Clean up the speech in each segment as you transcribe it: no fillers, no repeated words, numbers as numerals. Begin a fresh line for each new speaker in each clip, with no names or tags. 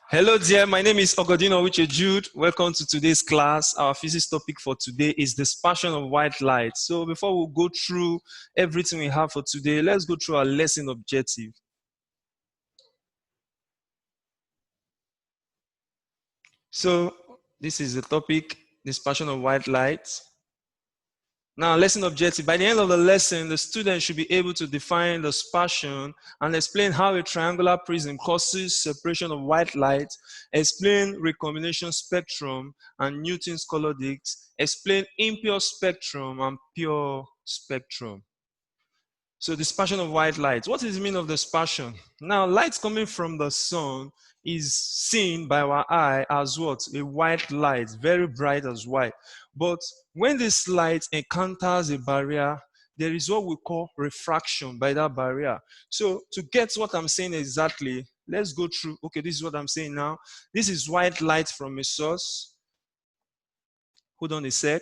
Hello dear, my name is Ogodino Uche Jude. Welcome to today's class. Our physics topic for today is dispersion of white light. So before we go through everything we have for today, let's go through our lesson objective. So this is the topic, dispersion of white light. Now, lesson objective. By the end of the lesson, the student should be able to define the dispersion and explain how a triangular prism causes separation of white light, explain recombination spectrum and Newton's color dicts, explain impure spectrum and pure spectrum. So dispersion of white light. What is the meaning of dispersion? Now, light coming from the sun is seen by our eye as what? A white light, very bright as white. But when this light encounters a barrier, there is what we call refraction by that barrier. So to get what I'm saying exactly, let's go through. Okay, this is what I'm saying now. This is white light from a source. Hold on a sec.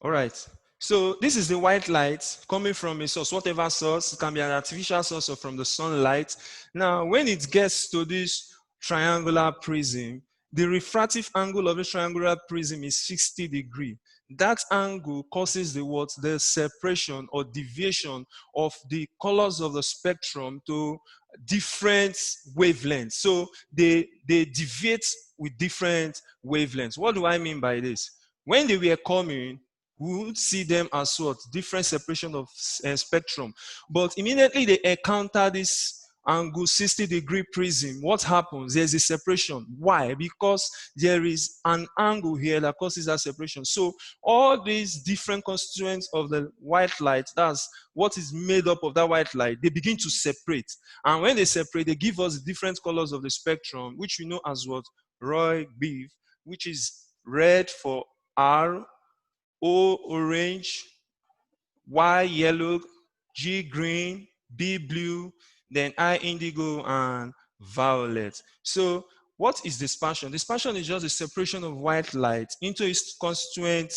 All right. So this is the white light coming from a source, whatever source. It can be an artificial source or from the sunlight. Now, when it gets to this triangular prism, the refractive angle of the triangular prism is 60 degrees. That angle causes the what? The separation or deviation of the colors of the spectrum to different wavelengths. So they deviate with different wavelengths. What do I mean by this? When they were coming, we would see them as what? Different separation of spectrum. But immediately they encounter this angle 60-degree prism, what happens? There's a separation. Why? Because there is an angle here that causes that separation. So all these different constituents of the white light, that's what is made up of that white light, they begin to separate. And when they separate, they give us different colors of the spectrum, which we know as what? Roy beef, which is red for R, O orange, Y yellow, G green, B blue, then I indigo and violet. So what is dispersion? Dispersion is just a separation of white light into its constituent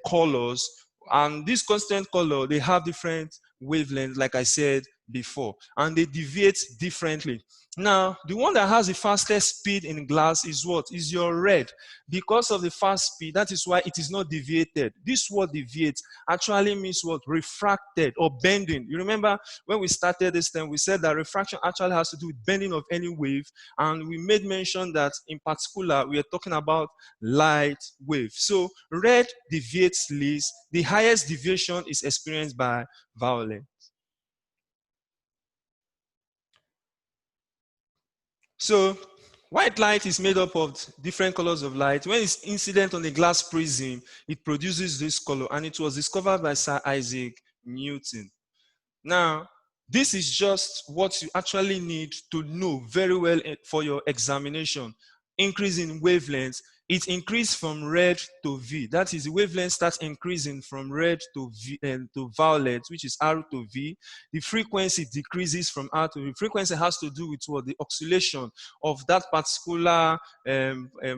colors. And this constituent color, they have different wavelengths, like I said before, and they deviate differently. Now, the one that has the fastest speed in glass is what? Is your red. Because of the fast speed, that is why it is not deviated. This word deviate actually means what? Refracted or bending. You remember when we started this term, we said that refraction actually has to do with bending of any wave. And we made mention that in particular, we are talking about light wave. So red deviates least. The highest deviation is experienced by violet. So white light is made up of different colors of light. When it's incident on the glass prism, it produces this color, and it was discovered by Sir Isaac Newton. Now, this is just what you actually need to know very well for your examination. Increase in wavelengths, it increased from red to V. That is, the wavelength starts increasing from red to V to violet, which is R to V. The frequency decreases from R to V. Frequency has to do with what? The oscillation of that particular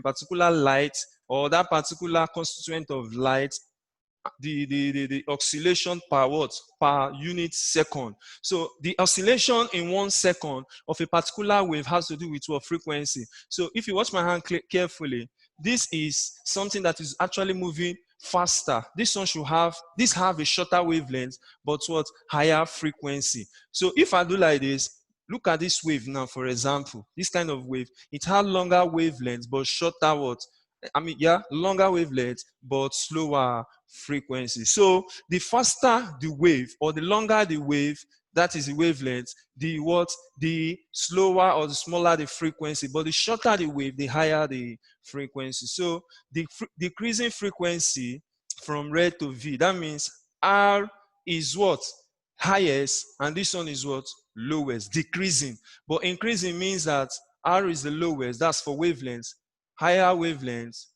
particular light, or that particular constituent of light, the oscillation per what? Per unit second. So the oscillation in 1 second of a particular wave has to do with what? Frequency. So if you watch my hand carefully, this is something that is actually moving faster. This one should have a shorter wavelength, but what? Higher frequency. So if I do like this, look at this wave now, for example. This kind of wave, it has longer wavelengths, but shorter what? Longer wavelengths, but slower frequency. So the faster the wave, or the longer the wave, that is the wavelength, the slower or the smaller the frequency, but the shorter the wave, the higher the frequency. So the decreasing frequency from red to V, that means R is what? Highest, and this one is what? Lowest. Decreasing. But increasing means that R is the lowest, that's for wavelengths. Higher wavelengths,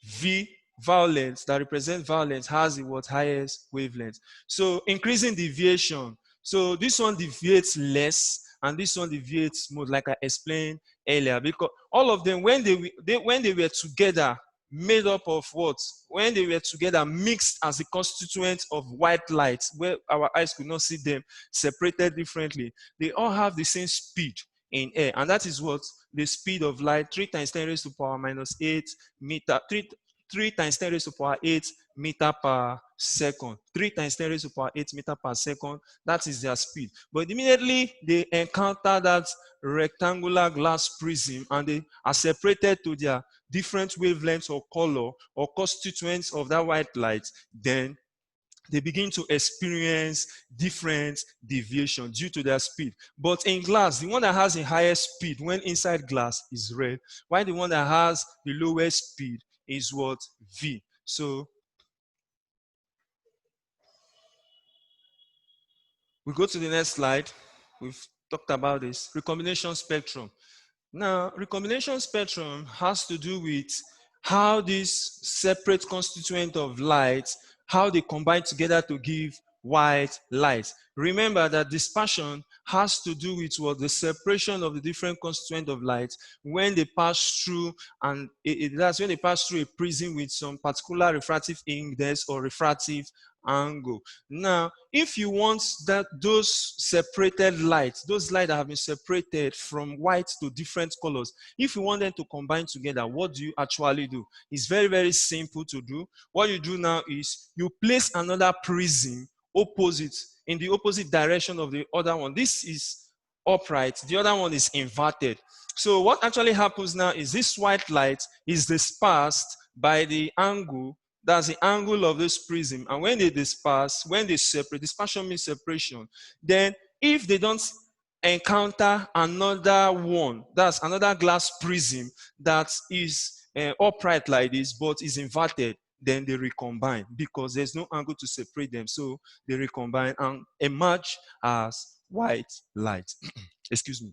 V, violet, that represent violet, has the what? Highest wavelength. So increasing deviation. So this one deviates less, and this one deviates more, like I explained earlier, because all of them, when they were together, made up of what? When they were together, mixed as a constituent of white light, where our eyes could not see them, separated differently. They all have the same speed in air, and that is what? The speed of light, 3 times 10 raised to power minus 8 meter, 3 times 10 raised to power 8 meter per second. 3 times 10 raised to power 8 meter per second. That is their speed. But immediately they encounter that rectangular glass prism and they are separated to their different wavelengths or color or constituents of that white light, then they begin to experience different deviation due to their speed. But in glass, the one that has the highest speed when inside glass is red, while the one that has the lowest speed is what? V. So we go to the next slide. We've talked about this. Recombination spectrum. Now, recombination spectrum has to do with how these separate constituents of light, how they combine together to give white light. Remember that dispersion has to do with what? The separation of the different constituents of light when they pass through, and that's when they pass through a prism with some particular refractive index or refractive angle. Now, if you want that those separated lights, those lights that have been separated from white to different colors, if you want them to combine together, what do you actually do? It's very, very simple to do. What you do now is you place another prism opposite, in the opposite direction of the other one. This is upright, the other one is inverted. So what actually happens now is this white light is dispersed by the angle, that's the angle of this prism. And when they disperse, when they separate, dispersion means separation. Then if they don't encounter another one, that's another glass prism that is upright like this, but is inverted, then they recombine because there's no angle to separate them. So they recombine and emerge as white light. Excuse me.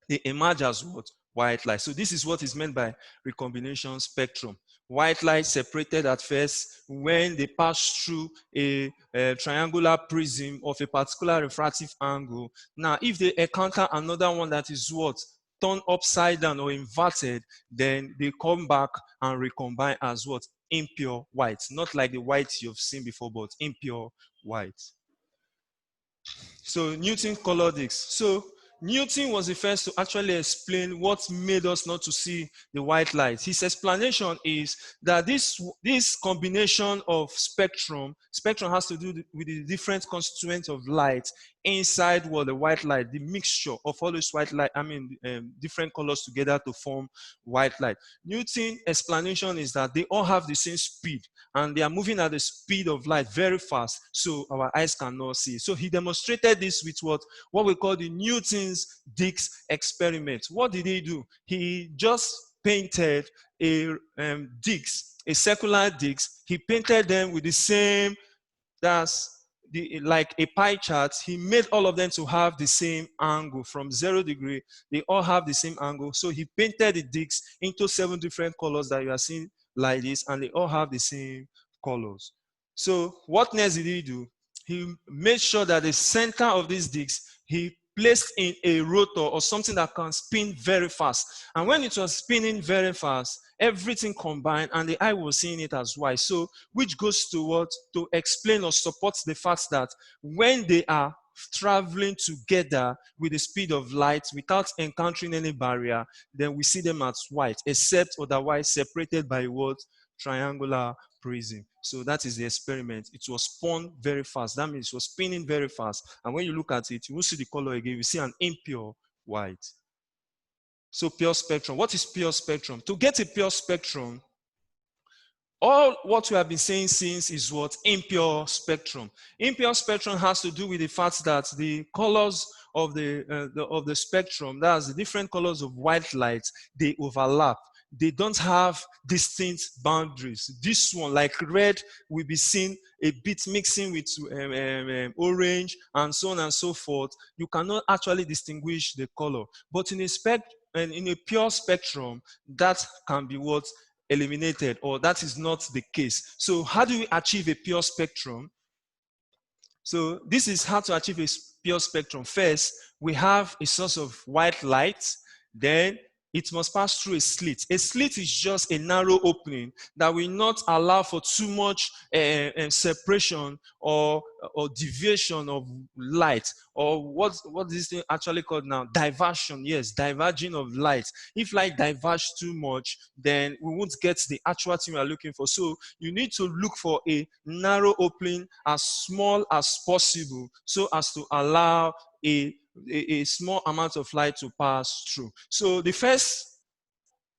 They emerge as what? White light. So this is what is meant by recombination spectrum. White light separated at first when they pass through a triangular prism of a particular refractive angle. Now, if they encounter another one that is what? Turned upside down or inverted, then they come back and recombine as what? Impure white. Not like the white you've seen before, but impure white. So Newton colored discs. So Newton was the first to actually explain what made us not to see the white light. His explanation is that this combination of spectrum has to do with the different constituents of light inside what the white light, the mixture of all those white light, different colors together to form white light. Newton's explanation is that they all have the same speed and they are moving at the speed of light very fast, so our eyes cannot see. So he demonstrated this with what we call the Newton's disc experiment. What did he do? He just painted a disc, a circular disc. He painted them with the same, that's like a pie chart. He made all of them to have the same angle from 0 degree. They all have the same angle. So he painted the discs into 7 different colors that you are seeing like this, and they all have the same colors. So what next did he do? He made sure that the center of this disc, he placed in a rotor or something that can spin very fast. And when it was spinning very fast, everything combined and the eye was seeing it as white. So which goes to what? To explain or support the fact that when they are traveling together with the speed of light without encountering any barrier, then we see them as white, except otherwise separated by what? Triangular prism. So that is the experiment. It was spun very fast. That means it was spinning very fast. And when you look at it, you will see the color again. You see an impure white. So pure spectrum. What is pure spectrum? To get a pure spectrum, all what we have been saying since is what? Impure spectrum. Impure spectrum has to do with the fact that the colors of the spectrum, that's the different colors of white light, they overlap. They don't have distinct boundaries. This one, like red, will be seen a bit mixing with orange and so on and so forth. You cannot actually distinguish the color. But in a pure spectrum, that can be what? Eliminated, or that is not the case. So how do we achieve a pure spectrum? So this is how to achieve a pure spectrum. First, we have a source of white light. Then it must pass through a slit. A slit is just a narrow opening that will not allow for too much separation or deviation of light, or what this thing actually called now? Diversion. Yes, diverging of light. If light diverges too much, then we won't get the actual thing we are looking for. So you need to look for a narrow opening as small as possible so as to allow a small amount of light to pass through. So the first,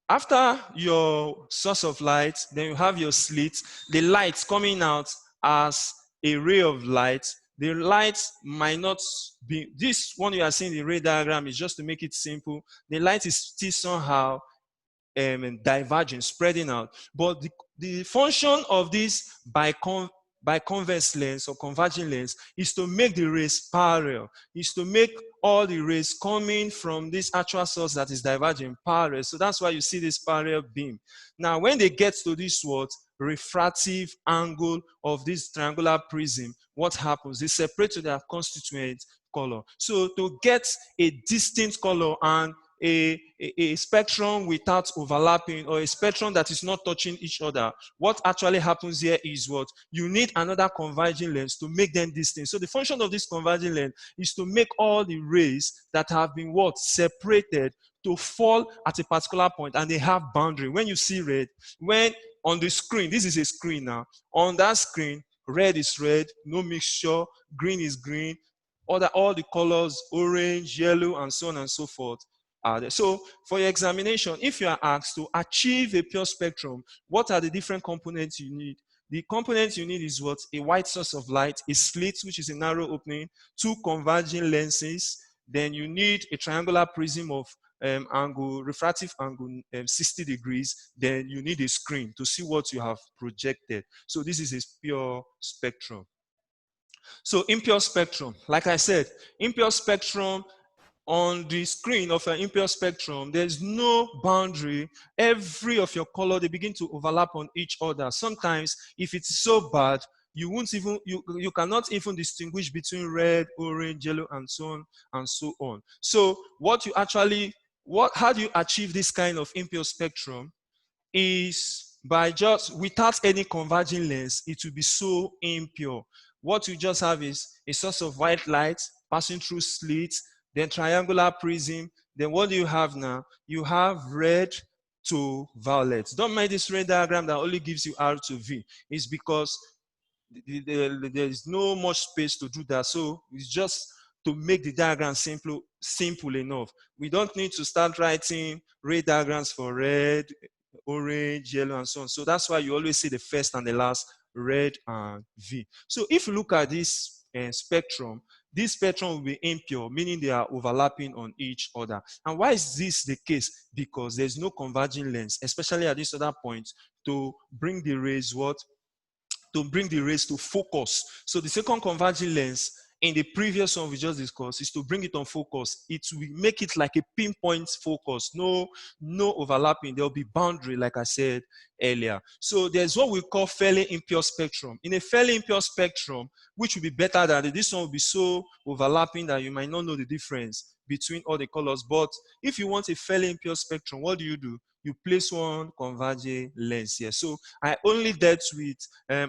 after your source of light, then you have your slit, the light coming out as a ray of light. The light might not be, this one you are seeing the ray diagram is just to make it simple. The light is still somehow diverging, spreading out. But the function of this biconvex lens or converging lens is to make the rays parallel, is to make all the rays coming from this actual source that is diverging parallel. So that's why you see this parallel beam. Now, when they get to this refractive angle of this triangular prism, what happens? They separate to their constituent color. So to get a distinct color and a spectrum without overlapping, or a spectrum that is not touching each other, what actually happens here is what? You need another converging lens to make them distinct. So the function of this converging lens is to make all the rays that have been what? Separated to fall at a particular point, and they have boundary. When you see red, when on the screen, this is a screen now, on that screen, red is red, no mixture, green is green, all the colors, orange, yellow, and so on and so forth, are there. So for your examination, if you are asked to achieve a pure spectrum, what are the different components you need? The components you need is what? A white source of light, a slit, which is a narrow opening, two converging lenses, then you need a triangular prism of refractive angle 60 degrees, then you need a screen to see what you have projected. So this is a pure spectrum. So impure spectrum, like I said, impure spectrum, on the screen of an impure spectrum, there's no boundary. Every of your color, they begin to overlap on each other. Sometimes, if it's so bad, you won't even, you cannot even distinguish between red, orange, yellow, and so on and so on. So what you actually, how do you achieve this kind of impure spectrum? Is by just, without any converging lens, it will be so impure. What you just have is a source of white light passing through slits, then triangular prism. Then what do you have now? You have red to violet. Don't mind this red diagram that only gives you R to V. It's because there is no much space to do that. So it's just to make the diagram simple enough. We don't need to start writing ray diagrams for red, orange, yellow, and so on. So that's why you always see the first and the last, red and V. So if you look at this spectrum, this spectrum will be impure, meaning they are overlapping on each other. And why is this the case? Because there's no converging lens, especially at this other point, to bring the rays to bring the rays to focus. So the second converging lens in the previous one we just discussed is to bring it on focus. It will make it like a pinpoint focus, no overlapping. There will be boundary, like I said earlier. So there's what we call fairly impure spectrum. In a fairly impure spectrum, which will be better than this one, will be so overlapping that you might not know the difference between all the colors. But if you want a fairly impure spectrum, what do? You place one converging lens here. So I only dealt with,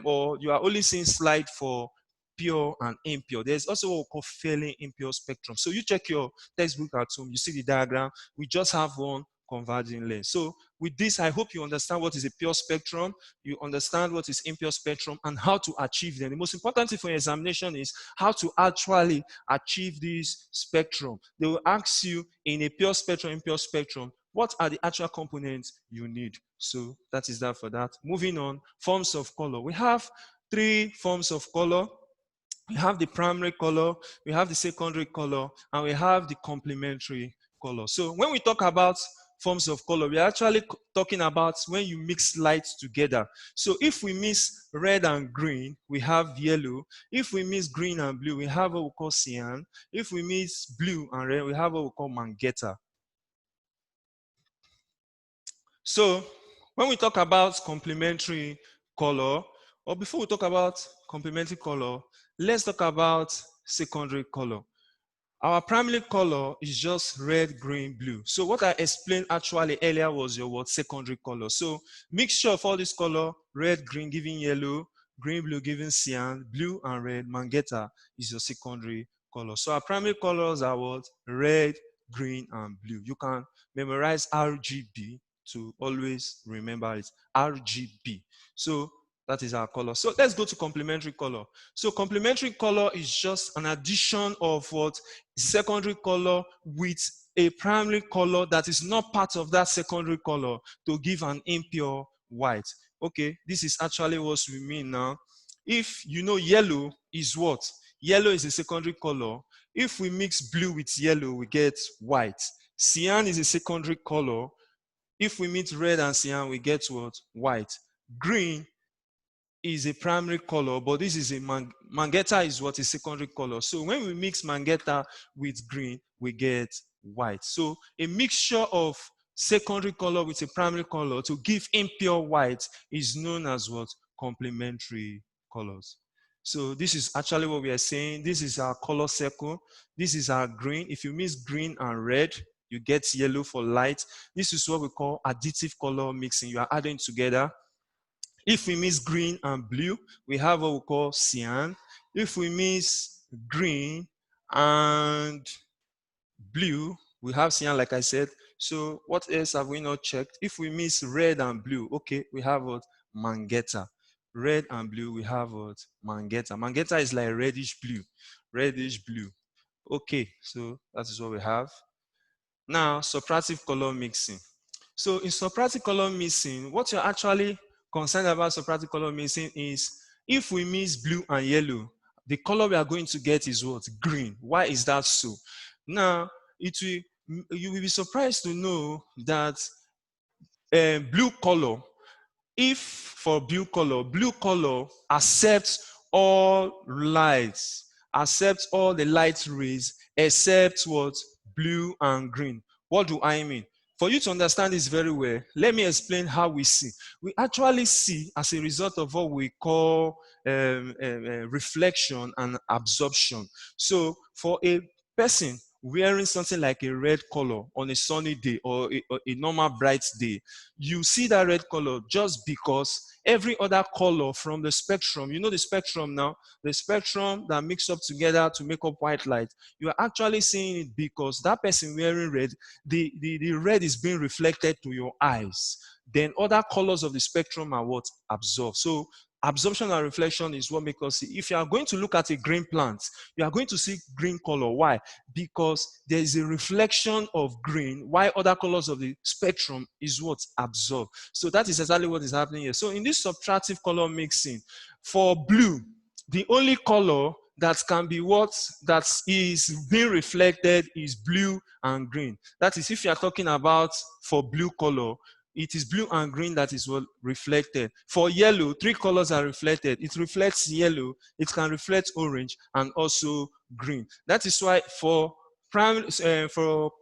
or you are only seeing slide for pure and impure. There's also what we call fairly impure spectrum. So you check your textbook at home, you see the diagram, we just have one converging lens. So with this, I hope you understand what is a pure spectrum, you understand what is impure spectrum, and how to achieve them. The most important thing for your examination is how to actually achieve this spectrum. They will ask you in a pure spectrum, impure spectrum, what are the actual components you need? So that is that for that. Moving on, forms of color. We have three forms of color. We have the primary color, we have the secondary color, and we have the complementary color. So when we talk about forms of color, we're actually talking about when you mix lights together. So if we mix red and green, we have yellow. If we mix green and blue, we have what we call cyan. If we mix blue and red, we have what we call magenta. So when we talk about complementary color, or before we talk about complementary color, let's talk about secondary color. Our primary color is just red, green, blue. So what I explained actually earlier was your what secondary color. So mixture of all this color, red, green giving yellow, green, blue giving cyan, blue and red, magenta is your secondary color. So our primary colors are what? Red, green, and blue. You can memorize RGB to always remember it. RGB. So that is our color. So let's go to complementary color. So complementary color is just an addition of what secondary color with a primary color that is not part of that secondary color to give an impure white. Okay, this is actually what we mean now. If you know yellow is what? Yellow is a secondary color. If we mix blue with yellow, we get white. Cyan is a secondary color. If we mix red and cyan, we get what? White. Green is a primary color, but this is a magenta is what is secondary color. So when we mix magenta with green, we get white. So a mixture of secondary color with a primary color to give impure white is known as what? Complementary colors. So this is actually what we are saying. This is our color circle. This is our green. If you mix green and red, you get yellow for light. This is what we call additive color mixing. You are adding together. If we mix green and blue, we have what we call cyan. If we mix green and blue, we have cyan, like I said. So what else have we not checked? If we mix red and blue, okay, we have what? Magenta. Red and blue, we have what? Magenta. Magenta is like reddish blue. Reddish blue. Okay, so that is what we have. Now, subtractive color mixing. So in subtractive color mixing, what you're actually concerned about subtractive color mixing is if we mix blue and yellow, the color we are going to get is what? Green. Why is that so? Now, you will be surprised to know that blue color, if for blue color accepts all lights, accepts all the light rays except what? Blue and green. What do I mean? For you to understand this very well, let me explain how we see. We actually see as a result of what we call reflection and absorption. So for a person wearing something like a red color on a sunny day or a normal bright day, you see that red color just because every other color from the spectrum, you know the spectrum now, the spectrum that mix up together to make up white light, you are actually seeing it because that person wearing red, the red is being reflected to your eyes. Then other colors of the spectrum are what? Absorbed. So absorption and reflection is what makes us see. If you are going to look at a green plant, you are going to see green color. Why? Because there is a reflection of green, while other colors of the spectrum is what? Absorbed. So that is exactly what is happening here. So in this subtractive color mixing, for blue, the only color that can be what that is being reflected is blue and green. That is, if you are talking about for blue color, it is blue and green that is what reflected. For yellow, three colors are reflected. It reflects yellow, it can reflect orange, and also green. That is why for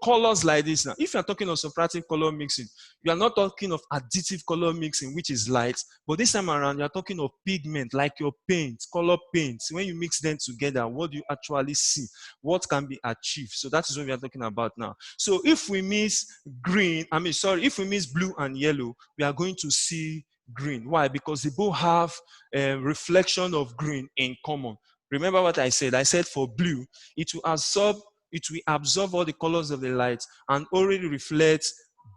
colors like this now, if you're talking of subtractive color mixing, you are not talking of additive color mixing, which is light, but this time around you're talking of pigment, like your paint, color paint. When you mix them together, what do you actually see? What can be achieved? So that is what we are talking about now. So if we mix if we mix blue and yellow, we are going to see green. Why? Because they both have a reflection of green in common. Remember what I said? I said for blue, it will absorb all the colors of the light and already reflect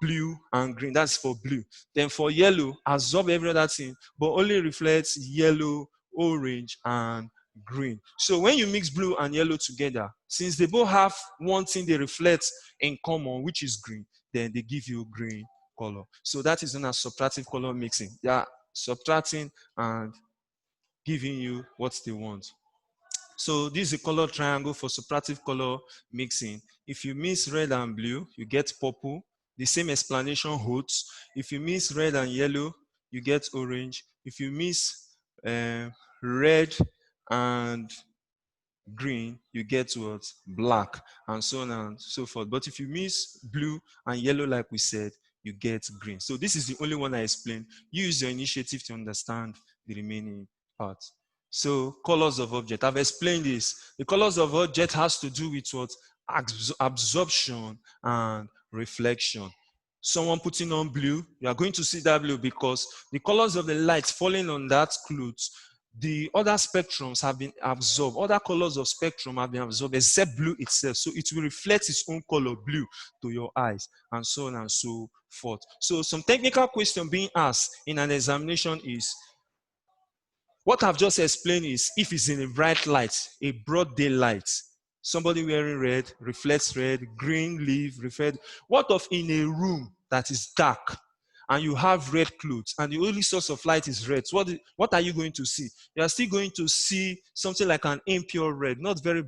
blue and green. That's for blue. Then for yellow, absorb every other thing, but only reflects yellow, orange, and green. So when you mix blue and yellow together, since they both have one thing they reflect in common, which is green, then they give you green color. So that is known as subtractive color mixing. They are subtracting and giving you what they want. So this is a color triangle for subtractive color mixing. If you mix red and blue, you get purple. The same explanation holds. If you mix red and yellow, you get orange. If you mix red and green, you get what? Black, and so on and so forth. But if you mix blue and yellow, like we said, you get green. So this is the only one I explained. Use your initiative to understand the remaining parts. So colors of object. I've explained this. The colors of object has to do with what? absorption, and reflection. Someone putting on blue, you are going to see that blue because the colors of the light falling on that cloth, the other spectrums have been absorbed. Other colors of spectrum have been absorbed except blue itself. So it will reflect its own color, blue, to your eyes, and so on and so forth. So some technical question being asked in an examination is, what I've just explained is if it's in a bright light, a broad daylight, somebody wearing red reflects red, green leaf reflects. What of in a room that is dark and you have red clothes and the only source of light is red? So what are you going to see? You are still going to see something like an impure red, not very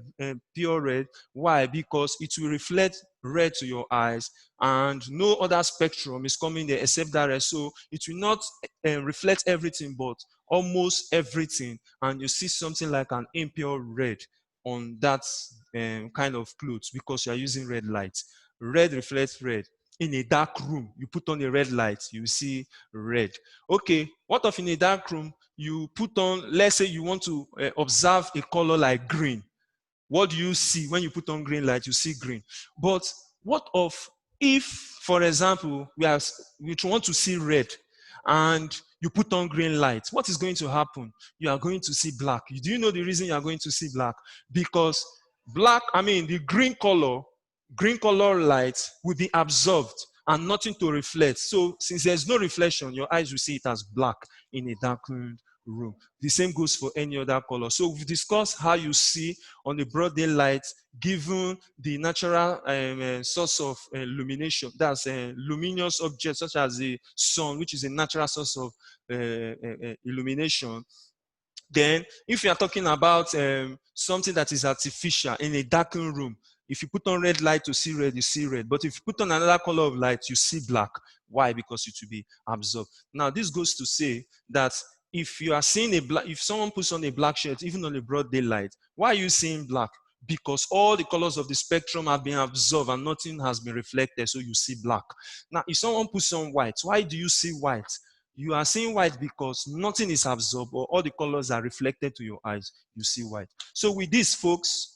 pure red. Why? Because it will reflect red to your eyes and no other spectrum is coming there except that red. So it will not reflect everything but almost everything, and you see something like an impure red on that kind of clothes because you are using red light. Red reflects red. In a dark room, you put on a red light, you see red. Okay, what if in a dark room you put on, let's say you want to observe a color like green? What do you see when you put on green light? You see green. But what of if, for example, we want to see red and you put on green light? What is going to happen? You are going to see black. Do you know the reason you are going to see black? Because the green color light will be absorbed and nothing to reflect. So since there's no reflection, your eyes will see it as black in a darkened room. The same goes for any other color. So we've discussed how you see on the broad daylight given the natural source of illumination. That's luminous objects such as the sun, which is a natural source of illumination. Then if you are talking about something that is artificial in a darkened room, if you put on red light to see red, you see red. But if you put on another color of light, you see black. Why? Because it will be absorbed. Now, this goes to say that if you are seeing if someone puts on a black shirt, even on a broad daylight, why are you seeing black? Because all the colors of the spectrum have been absorbed and nothing has been reflected, so you see black. Now, if someone puts on white, why do you see white? You are seeing white because nothing is absorbed or all the colors are reflected to your eyes. You see white. So with this, folks,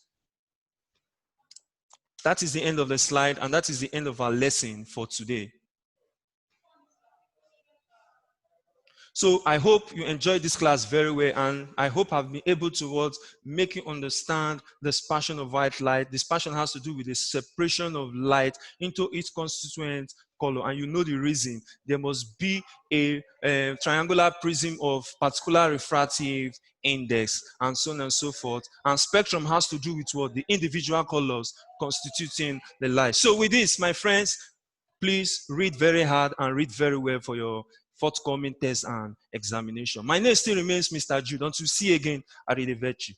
that is the end of the slide, and that is the end of our lesson for today. So I hope you enjoyed this class very well, and I hope I've been able to make you understand the dispersion of white light. Dispersion has to do with the separation of light into its constituent color, and you know the reason. There must be a triangular prism of particular refractive index, and so on and so forth. And spectrum has to do with what? The individual colors constituting the light. So with this, my friends, please read very hard and read very well for your forthcoming test and examination. My name still remains Mr. Jude. Until we see you again, arrivederci.